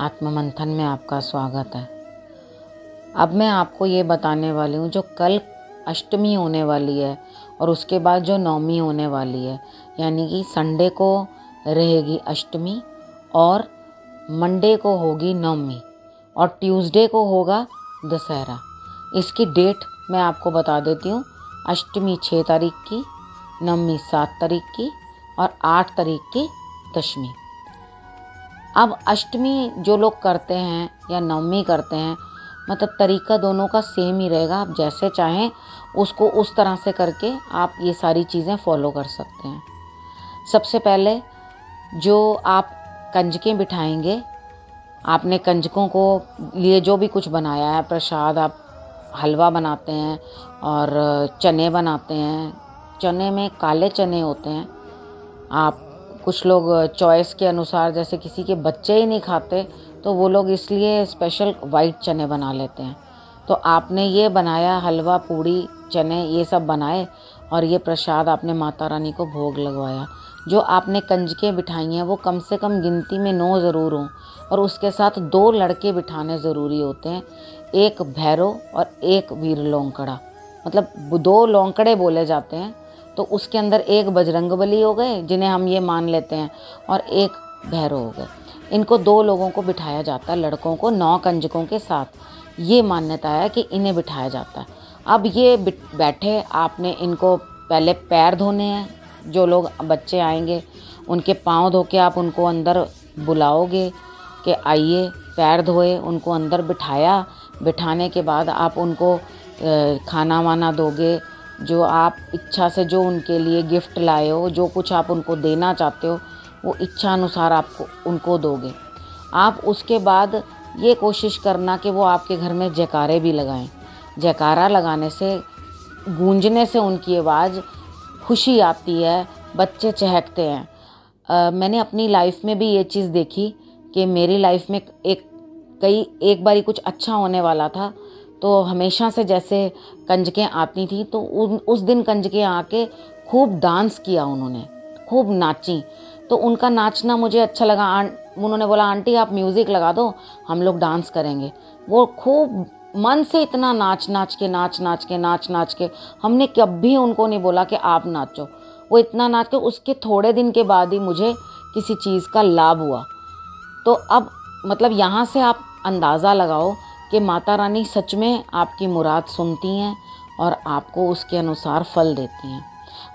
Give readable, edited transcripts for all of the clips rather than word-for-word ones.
आत्म मंथन में आपका स्वागत है। अब मैं आपको ये बताने वाली हूँ जो कल अष्टमी होने वाली है और उसके बाद जो नवमी होने वाली है, यानी कि संडे को रहेगी अष्टमी और मंडे को होगी नवमी और ट्यूसडे को होगा दशहरा। इसकी डेट मैं आपको बता देती हूँ। अष्टमी 6 तारीख की, नवमी 7 तारीख की और 8 तारीख की दशमी। अब अष्टमी जो लोग करते हैं या नवमी करते हैं, मतलब तरीका दोनों का सेम ही रहेगा। आप जैसे चाहें उसको उस तरह से करके आप ये सारी चीज़ें फॉलो कर सकते हैं। सबसे पहले जो आप कंजकें बिठाएंगे, आपने कंजकों को लिए जो भी कुछ बनाया है प्रसाद, आप हलवा बनाते हैं और चने बनाते हैं। चने में काले चने होते हैं। आप कुछ लोग चॉइस के अनुसार, जैसे किसी के बच्चे ही नहीं खाते तो वो लोग इसलिए स्पेशल वाइट चने बना लेते हैं। तो आपने ये बनाया, हलवा पूड़ी चने ये सब बनाए और ये प्रसाद आपने माता रानी को भोग लगवाया। जो आपने कंजकें बिठाई हैं वो कम से कम गिनती में 9 ज़रूर हों और उसके साथ 2 लड़के बिठाने ज़रूरी होते हैं, एक भैरव और एक वीर लौंकड़ा। मतलब 2 लौंकड़े बोले जाते हैं, तो उसके अंदर एक बजरंगबली हो गए जिन्हें हम ये मान लेते हैं और एक भैरव हो गए। इनको 2 लोगों को बिठाया जाता है, लड़कों को 9 कंजकों के साथ। ये मान्यता है कि इन्हें बिठाया जाता है। अब ये बैठे, आपने इनको पहले पैर धोने हैं। जो लोग बच्चे आएंगे उनके पाँव धो के आप उनको अंदर बुलाओगे कि आइए, पैर धोए, उनको अंदर बिठाया। बिठाने के बाद आप उनको खाना वाना दोगे, जो आप इच्छा से जो उनके लिए गिफ्ट लाए हो, जो कुछ आप उनको देना चाहते हो वो इच्छा अनुसार आपको उनको दोगे। आप उसके बाद ये कोशिश करना कि वो आपके घर में जयकारे भी लगाएं। जयकारा लगाने से, गूंजने से उनकी आवाज़ खुशी आती है, बच्चे चहकते हैं। मैंने अपनी लाइफ में भी ये चीज़ देखी कि मेरी लाइफ में एक बारी कुछ अच्छा होने वाला था, तो हमेशा से जैसे कंजकें आती थी तो उस दिन कंजकें आके खूब डांस किया, उन्होंने खूब नाची। तो उनका नाचना मुझे अच्छा लगा। उन्होंने बोला, आंटी आप म्यूज़िक लगा दो, हम लोग डांस करेंगे। वो खूब मन से इतना नाच नाच के हमने कभी उनको नहीं बोला कि आप नाचो। वो इतना नाच के, उसके थोड़े दिन के बाद ही मुझे किसी चीज़ का लाभ हुआ। तो अब मतलब यहाँ से आप अंदाज़ा लगाओ कि माता रानी सच में आपकी मुराद सुनती हैं और आपको उसके अनुसार फल देती हैं।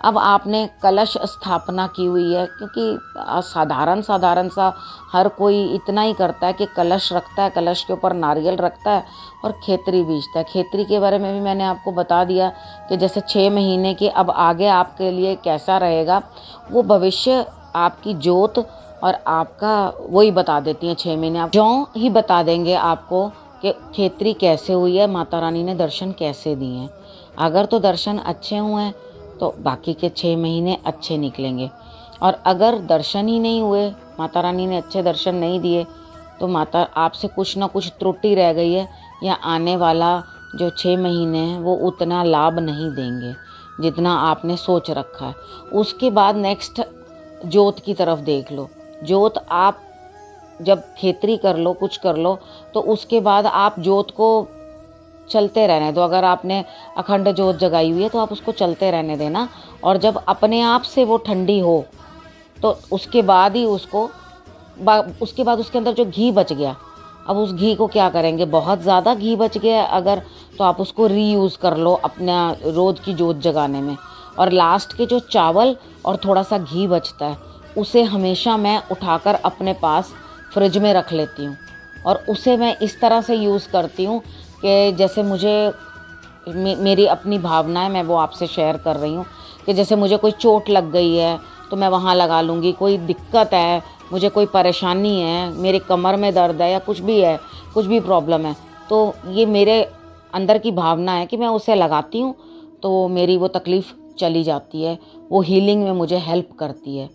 अब आपने कलश स्थापना की हुई है, क्योंकि साधारण सा हर कोई इतना ही करता है कि कलश रखता है, कलश के ऊपर नारियल रखता है और खेतरी बीजता है। खेतरी के बारे में भी मैंने आपको बता दिया कि जैसे 6 महीने के अब आगे आपके लिए कैसा रहेगा, वो भविष्य आपकी जोत और आपका वही बता देती हैं। 6 महीने आप जो ही बता देंगे आपको कि खेतरी कैसे हुई है, माता रानी ने दर्शन कैसे दिए हैं। अगर तो दर्शन अच्छे हुए हैं तो बाकी के 6 महीने अच्छे निकलेंगे, और अगर दर्शन ही नहीं हुए, माता रानी ने अच्छे दर्शन नहीं दिए, तो माता आपसे कुछ ना कुछ त्रुटि रह गई है, या आने वाला जो 6 महीने हैं वो उतना लाभ नहीं देंगे जितना आपने सोच रखा है। उसके बाद नेक्स्ट जोत की तरफ देख लो। जोत आप जब खेतरी कर लो, कुछ कर लो, तो उसके बाद आप जोत को चलते रहने दो। अगर आपने अखंड जोत जगाई हुई है तो आप उसको चलते रहने देना, और जब अपने आप से वो ठंडी हो तो उसके बाद ही उसके बाद उसके अंदर जो घी बच गया, अब उस घी को क्या करेंगे, बहुत ज़्यादा घी बच गया अगर, तो आप उसको रीयूज़ कर लो अपना रोज़ की जोत जगाने में। और लास्ट के जो चावल और थोड़ा सा घी बचता है, उसे हमेशा मैं उठाकर अपने पास फ्रिज में रख लेती हूँ, और उसे मैं इस तरह से यूज़ करती हूँ कि जैसे मेरी अपनी भावनाएं मैं वो आपसे शेयर कर रही हूँ कि जैसे मुझे कोई चोट लग गई है तो मैं वहाँ लगा लूँगी। कोई दिक्कत है, मुझे कोई परेशानी है, मेरे कमर में दर्द है या कुछ भी है, कुछ भी प्रॉब्लम है, तो ये मेरे अंदर की भावना है कि मैं उसे लगाती हूँ तो मेरी वो तकलीफ़ चली जाती है, वो हीलिंग में मुझे हेल्प करती है।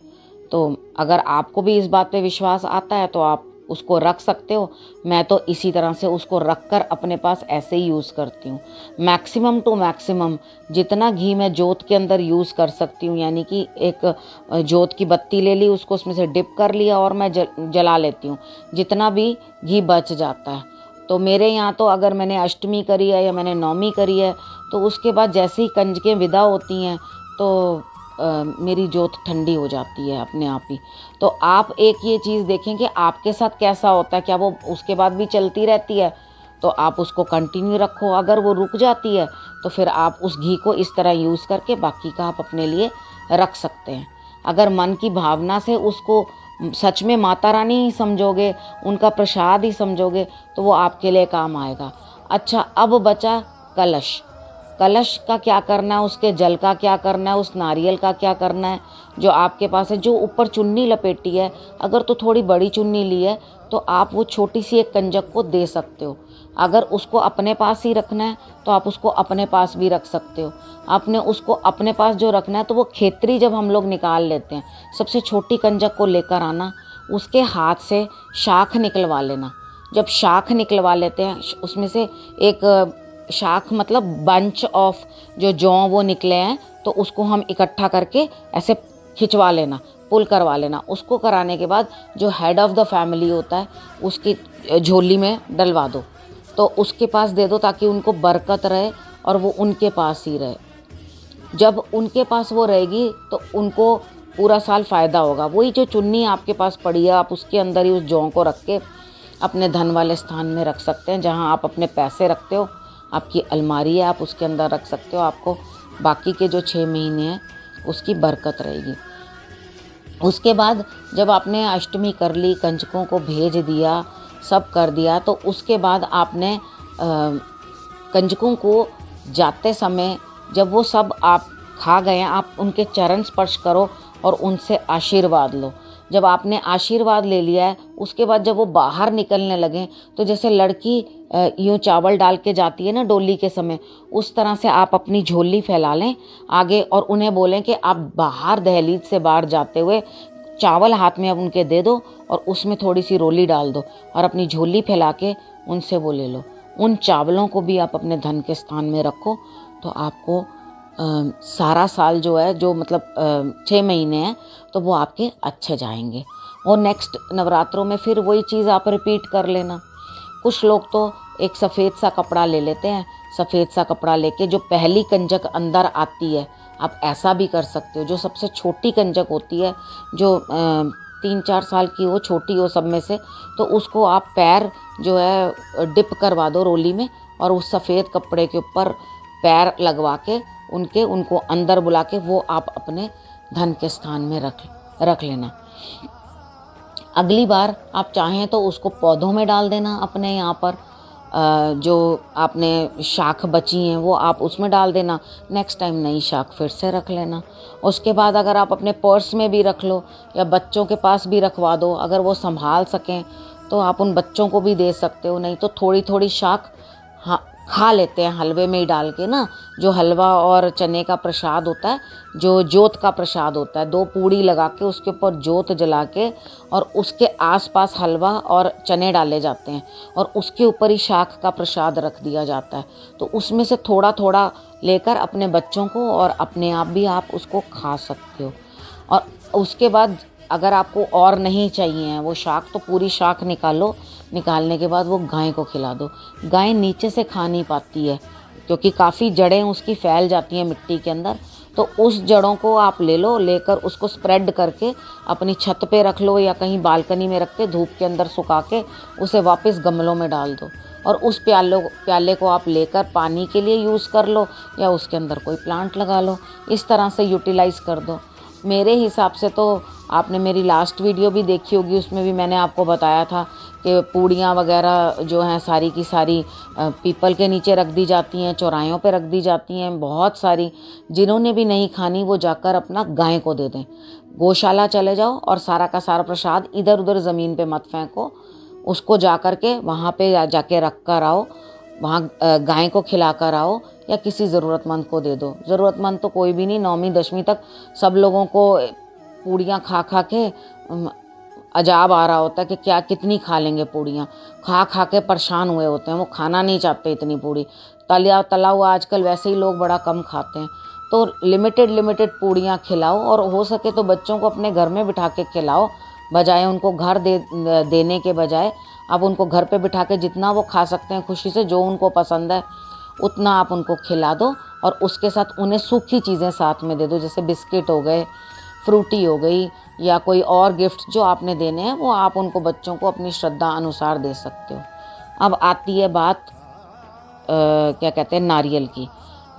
तो अगर आपको भी इस बात पे विश्वास आता है तो आप उसको रख सकते हो। मैं तो इसी तरह से उसको रख कर अपने पास ऐसे ही यूज़ करती हूँ। मैक्सिमम टू मैक्सिमम जितना घी मैं जोत के अंदर यूज़ कर सकती हूँ, यानी कि एक जोत की बत्ती ले ली, उसको उसमें से डिप कर लिया और मैं जला लेती हूँ, जितना भी घी बच जाता है। तो मेरे यहाँ तो अगर मैंने अष्टमी करी है या मैंने नवमी करी है, तो उसके बाद जैसे ही कंजकें विदा होती हैं तो मेरी जोत ठंडी हो जाती है अपने आप ही। तो आप एक ये चीज़ देखें कि आपके साथ कैसा होता है, क्या वो उसके बाद भी चलती रहती है, तो आप उसको कंटिन्यू रखो। अगर वो रुक जाती है तो फिर आप उस घी को इस तरह यूज़ करके बाकी का आप अपने लिए रख सकते हैं। अगर मन की भावना से उसको सच में माता रानी ही समझोगे, उनका प्रसाद ही समझोगे, तो वो आपके लिए काम आएगा। अच्छा, अब बचा कलश। कलश का क्या करना है, उसके जल का क्या करना है, उस नारियल का क्या करना है जो आपके पास है। जो ऊपर चुन्नी लपेटी है, अगर तो थोड़ी बड़ी चुन्नी ली है तो आप वो छोटी सी एक कंजक को दे सकते हो। अगर उसको अपने पास ही रखना है तो आप उसको अपने पास भी रख सकते हो। आपने उसको अपने पास जो रखना है तो वो खेतरी जब हम लोग निकाल लेते हैं, सबसे छोटी कंजक को लेकर आना, उसके हाथ से शाख निकलवा लेना। जब शाख निकलवा लेते हैं, उसमें से एक शाख मतलब बंच ऑफ जो जौ वो निकले हैं, तो उसको हम इकट्ठा करके ऐसे खिंचवा लेना, पुल करवा लेना। उसको कराने के बाद जो हेड ऑफ़ द फैमिली होता है उसकी झोली में डलवा दो, तो उसके पास दे दो ताकि उनको बरकत रहे और वो उनके पास ही रहे। जब उनके पास वो रहेगी तो उनको पूरा साल फ़ायदा होगा। वही जो चुन्नी आपके पास पड़ी है, आप उसके अंदर ही उस जौ को रख के अपने धन वाले स्थान में रख सकते हैं। जहाँ आप अपने पैसे रखते हो, आपकी अलमारी है, आप उसके अंदर रख सकते हो। आपको बाकी के जो 6 महीने हैं उसकी बरकत रहेगी। उसके बाद जब आपने अष्टमी कर ली, कंजकों को भेज दिया, सब कर दिया, तो उसके बाद आपने कंजकों को जाते समय जब वो सब आप खा गए, आप उनके चरण स्पर्श करो और उनसे आशीर्वाद लो। जब आपने आशीर्वाद ले लिया है, उसके बाद जब वो बाहर निकलने लगें, तो जैसे लड़की यूँ चावल डाल के जाती है ना डोली के समय, उस तरह से आप अपनी झोली फैला लें आगे और उन्हें बोलें कि आप बाहर दहलीज से बाहर जाते हुए चावल हाथ में अब उनके दे दो और उसमें थोड़ी सी रोली डाल दो और अपनी झोली फैला के उनसे वो ले लो। उन चावलों को भी आप अपने धन के स्थान में रखो, तो आपको सारा साल जो है, जो मतलब 6 महीने हैं, तो वो आपके अच्छे जाएंगे। और नेक्स्ट नवरात्रों में फिर वही चीज़ आप रिपीट कर लेना। कुछ लोग तो एक सफ़ेद सा कपड़ा ले लेते हैं, सफ़ेद सा कपड़ा लेके जो पहली कंजक अंदर आती है, आप ऐसा भी कर सकते हो। जो सबसे छोटी कंजक होती है, जो 3-4 साल की हो, छोटी हो सब में से, तो उसको आप पैर जो है डिप करवा दो रोली में और उस सफ़ेद कपड़े के ऊपर पैर लगवा के उनको अंदर बुला के वो आप अपने धन के स्थान में रख लेना। अगली बार आप चाहें तो उसको पौधों में डाल देना। अपने यहाँ पर जो आपने शाख बची हैं वो आप उसमें डाल देना। नेक्स्ट टाइम नई शाख फिर से रख लेना। उसके बाद अगर आप अपने पर्स में भी रख लो या बच्चों के पास भी रखवा दो, अगर वो संभाल सकें तो आप उन बच्चों को भी दे सकते हो। नहीं तो थोड़ी थोड़ी शाख हाँ खा लेते हैं हलवे में ही डाल के ना। जो हलवा और चने का प्रसाद होता है, जो जोत का प्रसाद होता है, 2 पूड़ी लगा के उसके ऊपर जोत जला के और उसके आसपास हलवा और चने डाले जाते हैं और उसके ऊपर ही शाख का प्रसाद रख दिया जाता है। तो उसमें से थोड़ा थोड़ा लेकर अपने बच्चों को और अपने आप भी आप उसको खा सकते हो। और उसके बाद अगर आपको और नहीं चाहिए हैं वो शाख, तो पूरी शाख निकालो। निकालने के बाद वो गाय को खिला दो। गाय नीचे से खा नहीं पाती है क्योंकि काफ़ी जड़ें उसकी फैल जाती हैं मिट्टी के अंदर। तो उस जड़ों को आप ले लो, लेकर उसको स्प्रेड करके अपनी छत पे रख लो या कहीं बालकनी में रख के धूप के अंदर सुखा के उसे वापस गमलों में डाल दो और उस प्याले को आप लेकर पानी के लिए यूज़ कर लो या उसके अंदर कोई प्लांट लगा लो। इस तरह से यूटिलाइज़ कर दो। मेरे हिसाब से तो आपने मेरी लास्ट वीडियो भी देखी होगी, उसमें भी मैंने आपको बताया था कि पूड़ियाँ वगैरह जो हैं सारी की सारी पीपल के नीचे रख दी जाती हैं, चौराहों पे रख दी जाती हैं बहुत सारी। जिन्होंने भी नहीं खानी वो जाकर अपना गाय को दे दें। गौशाला चले जाओ और सारा का सारा प्रसाद इधर उधर ज़मीन पे मत फेंको, उसको जा कर के वहाँ पे जाके रख कर आओ, वहाँ गाय को खिला कर आओ या किसी ज़रूरतमंद को दे दो। ज़रूरतमंद तो कोई भी नहीं, 9वीं 10वीं तक सब लोगों को पूड़ियाँ खा खा के अजाब आ रहा होता है कि क्या कितनी खा लेंगे पूड़ियाँ, खा खा के परेशान हुए होते हैं, वो खाना नहीं चाहते इतनी पूड़ी। तला हुआ आजकल वैसे ही लोग बड़ा कम खाते हैं। तो लिमिटेड लिमिटेड पूड़ियाँ खिलाओ, और हो सके तो बच्चों को अपने घर में बिठा के खिलाओ, बजाय उनको घर देने के बजाय आप उनको घर पे बिठा के जितना वो खा सकते हैं खुशी से, जो उनको पसंद है उतना आप उनको खिला दो। और उसके साथ उन्हें सूखी चीज़ें साथ में दे दो, जैसे बिस्किट हो गए, फ्रूटी हो गई, या कोई और गिफ्ट जो आपने देने हैं वो आप उनको बच्चों को अपनी श्रद्धा अनुसार दे सकते हो। अब आती है बात क्या कहते हैं, नारियल की।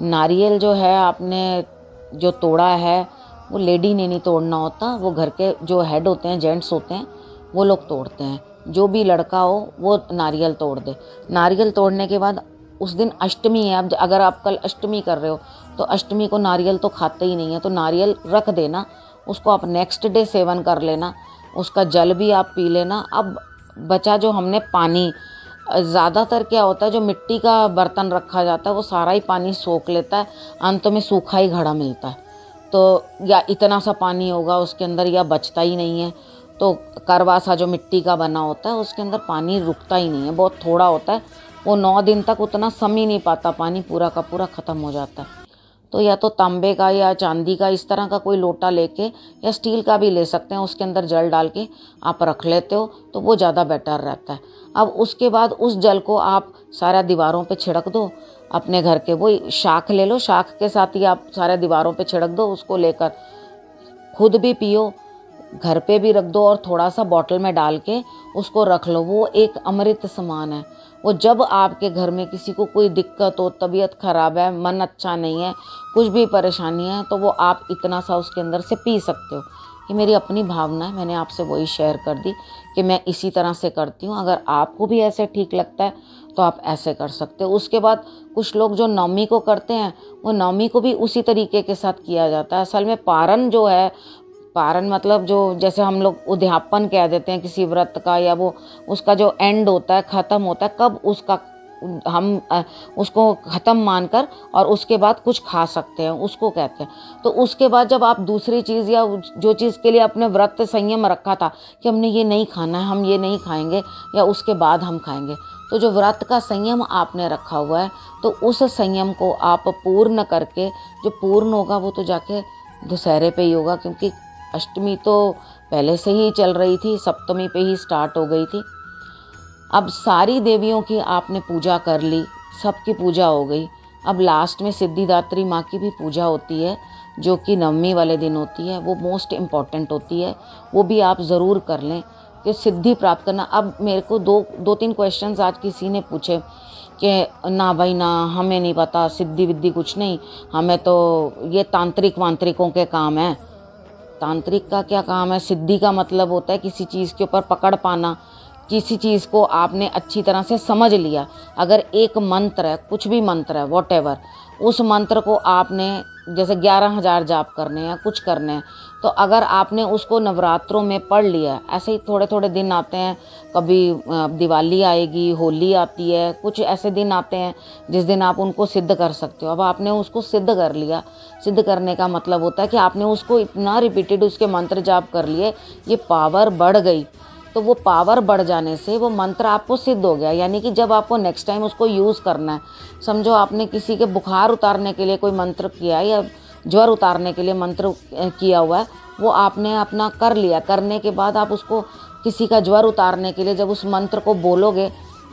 नारियल जो है आपने जो तोड़ा है वो लेडी ने नहीं तोड़ना होता, वो घर के जो हेड होते हैं, जेंट्स होते हैं, वो लोग तोड़ते हैं। जो भी लड़का हो वो नारियल तोड़ दे। नारियल तोड़ने के बाद उस दिन अष्टमी है, अब अगर आप कल अष्टमी कर रहे हो तो अष्टमी को नारियल तो खाते ही नहीं है, तो नारियल रख देना, उसको आप नेक्स्ट डे सेवन कर लेना, उसका जल भी आप पी लेना। अब बचा जो हमने पानी, ज़्यादातर क्या होता है जो मिट्टी का बर्तन रखा जाता है वो सारा ही पानी सोख लेता है, अंत में सूखा ही घड़ा मिलता है। तो या इतना सा पानी होगा उसके अंदर, या बचता ही नहीं है। तो करवा सा जो मिट्टी का बना होता है उसके अंदर पानी रुकता ही नहीं है, बहुत थोड़ा होता है, वो 9 दिन तक उतना सम ही नहीं पाता, पानी पूरा का पूरा ख़त्म हो जाता है। तो या तो तांबे का या चांदी का इस तरह का कोई लोटा लेके, या स्टील का भी ले सकते हैं, उसके अंदर जल डाल के आप रख लेते हो तो वो ज़्यादा बेटर रहता है। अब उसके बाद उस जल को आप सारा दीवारों पे छिड़क दो अपने घर के, वही शाख ले लो, शाख के साथ ही आप सारे दीवारों पे छिड़क दो, उसको लेकर खुद भी पियो, घर पे भी रख दो, और थोड़ा सा बॉटल में डाल के उसको रख लो। वो एक अमृत समान है। वो जब आपके घर में किसी को कोई दिक्कत हो, तबीयत खराब है, मन अच्छा नहीं है, कुछ भी परेशानी है, तो वो आप इतना सा उसके अंदर से पी सकते हो। ये मेरी अपनी भावना है, मैंने आपसे वही शेयर कर दी कि मैं इसी तरह से करती हूँ। अगर आपको भी ऐसे ठीक लगता है तो आप ऐसे कर सकते हो। उसके बाद कुछ लोग जो नवमी को करते हैं, वो नवमी को भी उसी तरीके के साथ किया जाता है। असल में पारण जो है, पारण मतलब जो जैसे हम लोग उद्यापन कह देते हैं किसी व्रत का, या वो उसका जो एंड होता है, ख़त्म होता है, कब उसका हम उसको ख़त्म मानकर और उसके बाद कुछ खा सकते हैं, उसको कहते हैं। तो उसके बाद जब आप दूसरी चीज़, या जो चीज़ के लिए अपने व्रत संयम रखा था कि हमने ये नहीं खाना है, हम ये नहीं खाएंगे, या उसके बाद हम खाएंगे, तो जो व्रत का संयम आपने रखा हुआ है, तो उस संयम को आप पूर्ण करके, जो पूर्ण होगा वो तो जाके दशहरे पे ही होगा, क्योंकि अष्टमी तो पहले से ही चल रही थी, सप्तमी पे ही स्टार्ट हो गई थी। अब सारी देवियों की आपने पूजा कर ली, सबकी पूजा हो गई। अब लास्ट में सिद्धिदात्री माँ की भी पूजा होती है, जो कि नवमी वाले दिन होती है, वो मोस्ट इम्पॉर्टेंट होती है, वो भी आप ज़रूर कर लें कि सिद्धि प्राप्त करना। अब मेरे को दो तीन क्वेश्चंस आज किसी ने पूछे कि ना भाई ना, हमें नहीं पता, सिद्धि विद्धि कुछ नहीं, हमें तो ये तांत्रिक वांत्रिकों के काम है। तांत्रिक का क्या काम है? सिद्धि का मतलब होता है किसी चीज़ के ऊपर पकड़ पाना, किसी चीज़ को आपने अच्छी तरह से समझ लिया। अगर एक मंत्र है, कुछ भी मंत्र है, वॉटेवर, उस मंत्र को आपने जैसे 11,000 जाप करने हैं, कुछ करने हैं, तो अगर आपने उसको नवरात्रों में पढ़ लिया, ऐसे ही थोड़े थोड़े दिन आते हैं, कभी दिवाली आएगी, होली आती है, कुछ ऐसे दिन आते हैं जिस दिन आप उनको सिद्ध कर सकते हो। अब आपने उसको सिद्ध कर लिया, सिद्ध करने का मतलब होता है कि आपने उसको इतना रिपीटेड उसके मंत्र जाप कर लिए, ये पावर बढ़ गई। तो वो पावर बढ़ जाने से वो मंत्र आपको सिद्ध हो गया, यानी कि जब आपको नेक्स्ट टाइम उसको यूज़ करना है, समझो आपने किसी के बुखार उतारने के लिए कोई मंत्र किया है, या ज्वर उतारने के लिए मंत्र किया हुआ है, वो आपने अपना कर लिया, करने के बाद आप उसको किसी का ज्वर उतारने के लिए जब उस मंत्र को बोलोगे,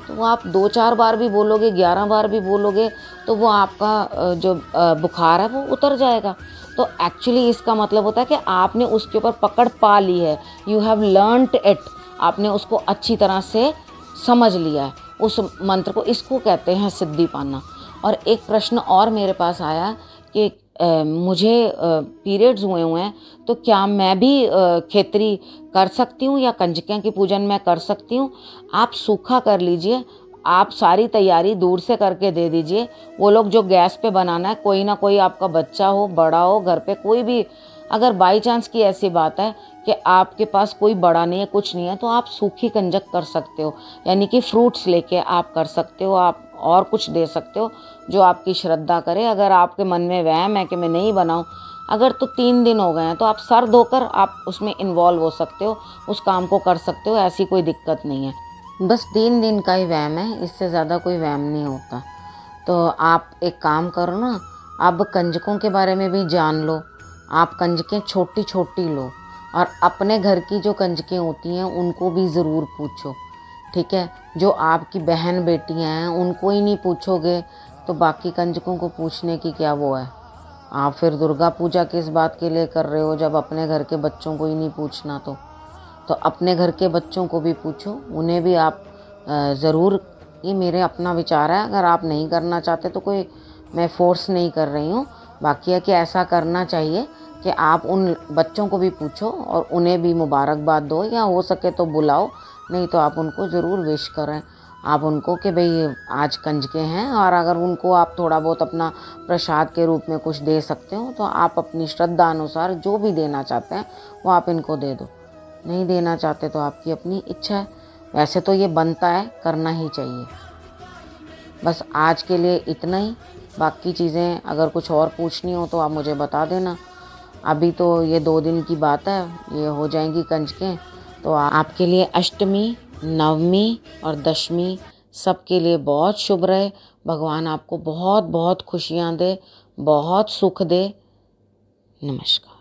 तो वो आप 2-4 बार भी बोलोगे, 11 बार भी बोलोगे, तो वो आपका जो बुखार है वो उतर जाएगा। तो एक्चुअली इसका मतलब होता है कि आपने उसके ऊपर पकड़ पा ली है, यू हैव लर्नड इट, आपने उसको अच्छी तरह से समझ लिया है उस मंत्र को, इसको कहते हैं सिद्धि पाना। और एक प्रश्न और मेरे पास आया कि मुझे पीरियड्स हुए हैं, तो क्या मैं भी खेतरी कर सकती हूँ, या कंजकियाँ की पूजन मैं कर सकती हूँ? आप सूखा कर लीजिए, आप सारी तैयारी दूर से करके दे दीजिए। वो लोग जो गैस पे बनाना है, कोई ना कोई आपका बच्चा हो, बड़ा हो, घर पे कोई भी, अगर बाई चांस की ऐसी बात है कि आपके पास कोई बड़ा नहीं है, कुछ नहीं है, तो आप सूखी कंजक कर सकते हो, यानी कि फ्रूट्स लेके आप कर सकते हो, आप और कुछ दे सकते हो जो आपकी श्रद्धा करे। अगर आपके मन में वहम है कि मैं नहीं बनाऊं, अगर तो 3 दिन हो गए हैं तो आप सर धोकर आप उसमें इन्वॉल्व हो सकते हो, उस काम को कर सकते हो, ऐसी कोई दिक्कत नहीं है। बस 3 दिन का ही वहम है, इससे ज़्यादा कोई वहम नहीं होता। तो आप एक काम करो ना, अब कंजकों के बारे में भी जान लो। आप कंजकें छोटी छोटी लो और अपने घर की जो कंजकें होती हैं उनको भी ज़रूर पूछो, ठीक है। जो आपकी बहन बेटियां हैं उनको ही नहीं पूछोगे तो बाकी कंजकों को पूछने की क्या वो है। आप फिर दुर्गा पूजा किस बात के लिए कर रहे हो जब अपने घर के बच्चों को ही नहीं पूछना। तो अपने घर के बच्चों को भी पूछो, उन्हें भी आप ज़रूर, ये मेरे अपना विचार है, अगर आप नहीं करना चाहते तो कोई मैं फ़ोर्स नहीं कर रही हूँ। बाकी है कि ऐसा करना चाहिए कि आप उन बच्चों को भी पूछो और उन्हें भी मुबारकबाद दो, या हो सके तो बुलाओ, नहीं तो आप उनको ज़रूर विश करें। आप उनको कि भाई आज कंजके हैं, और अगर उनको आप थोड़ा बहुत अपना प्रसाद के रूप में कुछ दे सकते हो तो आप अपनी श्रद्धा अनुसार जो भी देना चाहते हैं वो आप इनको दे दो। नहीं देना चाहते तो आपकी अपनी इच्छा है। वैसे तो ये बनता है, करना ही चाहिए। बस आज के लिए इतना ही। बाकी चीज़ें अगर कुछ और पूछनी हो तो आप मुझे बता देना। अभी तो ये 2 दिन की बात है, ये हो जाएंगी कंजकें। तो आपके लिए अष्टमी, नवमी और दशमी सबके लिए बहुत शुभ रहे। भगवान आपको बहुत बहुत खुशियाँ दे, बहुत सुख दे। नमस्कार।